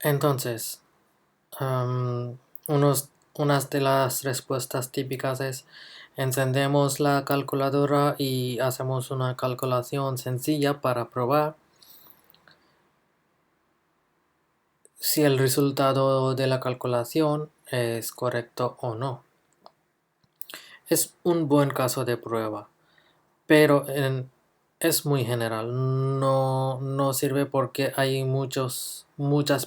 Entonces, unas de las respuestas típicas es encendemos la calculadora y hacemos una calculación sencilla para probar si el resultado de la calculación es correcto o no. Es un buen caso de prueba, pero es muy general. No sirve porque hay muchas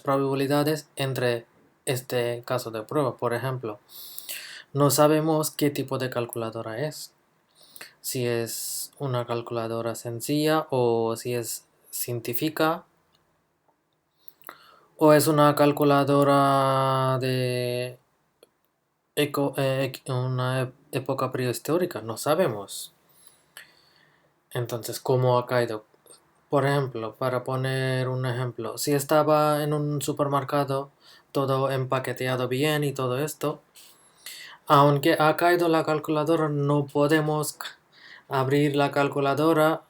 probabilidades entre este caso de prueba. Por ejemplo, no sabemos qué tipo de calculadora es. Si es una calculadora sencilla o si es científica o es una calculadora de una época prehistórica. No sabemos. Entonces, ¿cómo ha caído? Por ejemplo, para poner un ejemplo, si estaba en un supermercado todo empaqueteado bien y todo esto, aunque ha caído la calculadora, no podemos abrir la calculadora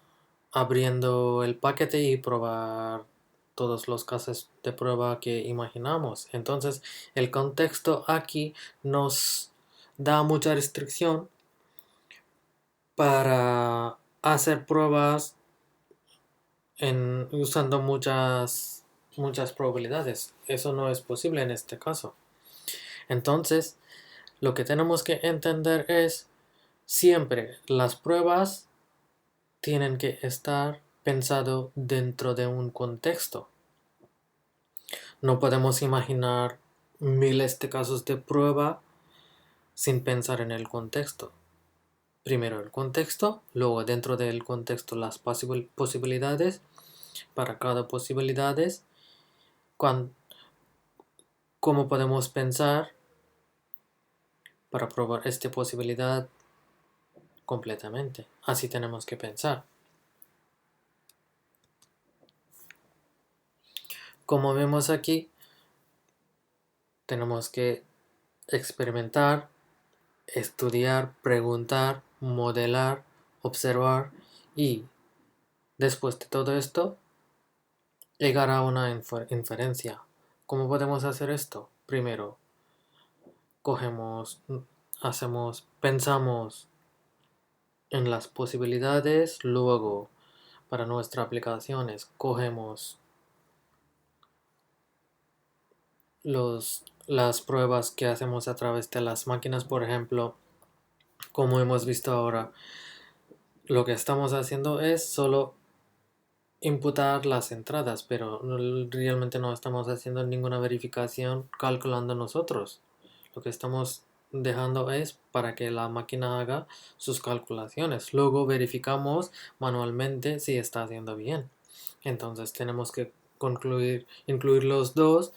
abriendo el paquete y probar todos los casos de prueba que imaginamos. Entonces, el contexto aquí nos da mucha restricción para hacer pruebas usando muchas probabilidades. Eso no es posible en este caso. Entonces, lo que tenemos que entender es siempre las pruebas tienen que estar pensado dentro de un contexto. No podemos imaginar miles de casos de prueba sin pensar en el contexto. Primero el contexto, luego dentro del contexto las posibilidades para cada posibilidad, cómo podemos pensar para probar esta posibilidad completamente. Así tenemos que pensar. Como vemos aquí, tenemos que experimentar, estudiar, preguntar, modelar, observar y después de todo esto, llegar a una inferencia. ¿Cómo podemos hacer esto? Primero, pensamos en las posibilidades, luego para nuestras aplicaciones cogemos las pruebas que hacemos a través de las máquinas, por ejemplo, como hemos visto ahora, lo que estamos haciendo es solo imputar las entradas, pero realmente no estamos haciendo ninguna verificación calculando nosotros. Lo que estamos dejando es para que la máquina haga sus calculaciones. Luego verificamos manualmente si está haciendo bien. Entonces tenemos que incluir los dos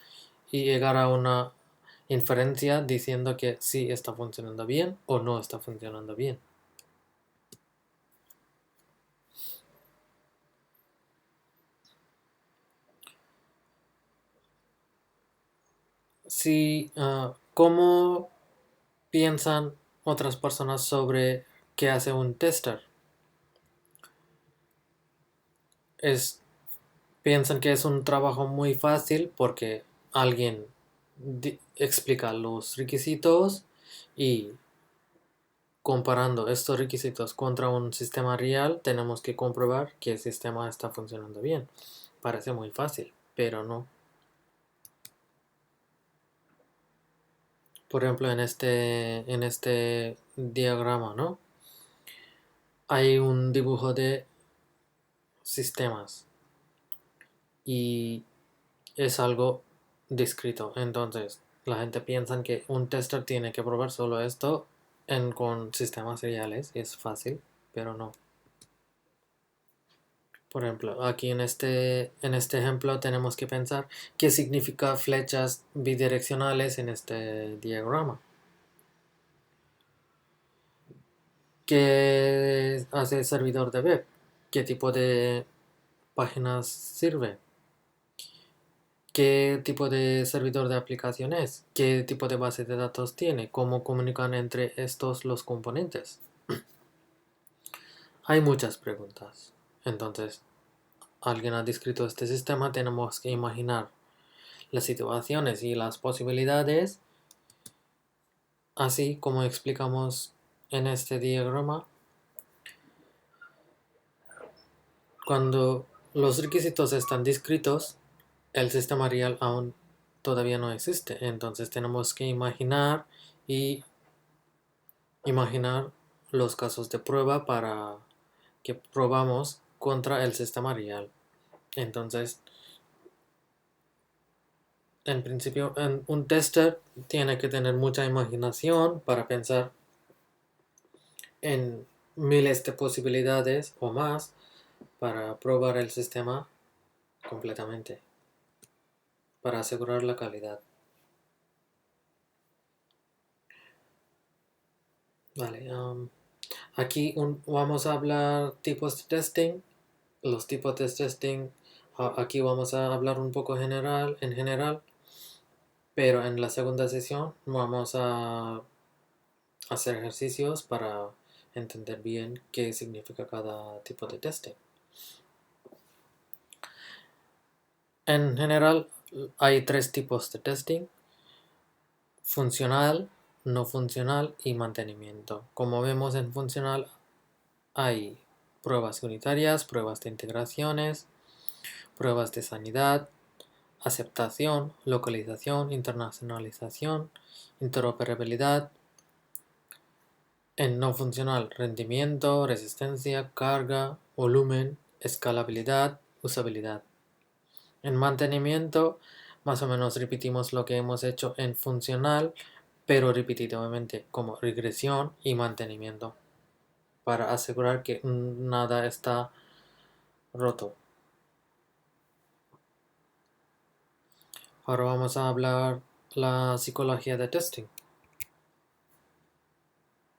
y llegar a una inferencia diciendo que sí está funcionando bien o no está funcionando bien. Si, ¿cómo piensan otras personas sobre qué hace un tester? Es, piensan que es un trabajo muy fácil porque alguien explica los requisitos y comparando estos requisitos contra un sistema real, tenemos que comprobar que el sistema está funcionando bien. Parece muy fácil, pero no. Por ejemplo, en este diagrama, ¿no? Hay un dibujo de sistemas y es algo discreto. Entonces, la gente piensa que un tester tiene que probar solo esto con sistemas reales. Es fácil, pero no. Por ejemplo, aquí en este ejemplo tenemos que pensar qué significa flechas bidireccionales en este diagrama. ¿Qué hace el servidor de web? ¿Qué tipo de páginas sirve? ¿Qué tipo de servidor de aplicación es? ¿Qué tipo de base de datos tiene? ¿Cómo comunican entre estos los componentes? Hay muchas preguntas. Entonces, alguien ha descrito este sistema, tenemos que imaginar las situaciones y las posibilidades, así como explicamos en este diagrama. Cuando los requisitos están descritos, el sistema real aún todavía no existe. Entonces tenemos que imaginar los casos de prueba para que probamos contra el sistema real. Entonces, en principio, un tester tiene que tener mucha imaginación para pensar en miles de posibilidades o más para probar el sistema completamente, para asegurar la calidad. Vale, aquí vamos a hablar tipos de testing. Los tipos de testing, aquí vamos a hablar un poco en general, pero en la segunda sesión vamos a hacer ejercicios para entender bien qué significa cada tipo de testing. En general hay tres tipos de testing: funcional, no funcional y mantenimiento. Como vemos, en funcional hay pruebas unitarias, pruebas de integraciones, pruebas de sanidad, aceptación, localización, internacionalización, interoperabilidad. En no funcional, rendimiento, resistencia, carga, volumen, escalabilidad, usabilidad. En mantenimiento, más o menos repetimos lo que hemos hecho en funcional, pero repetitivamente, como regresión y mantenimiento, para asegurar que nada está roto. Ahora vamos a hablar la psicología de testing.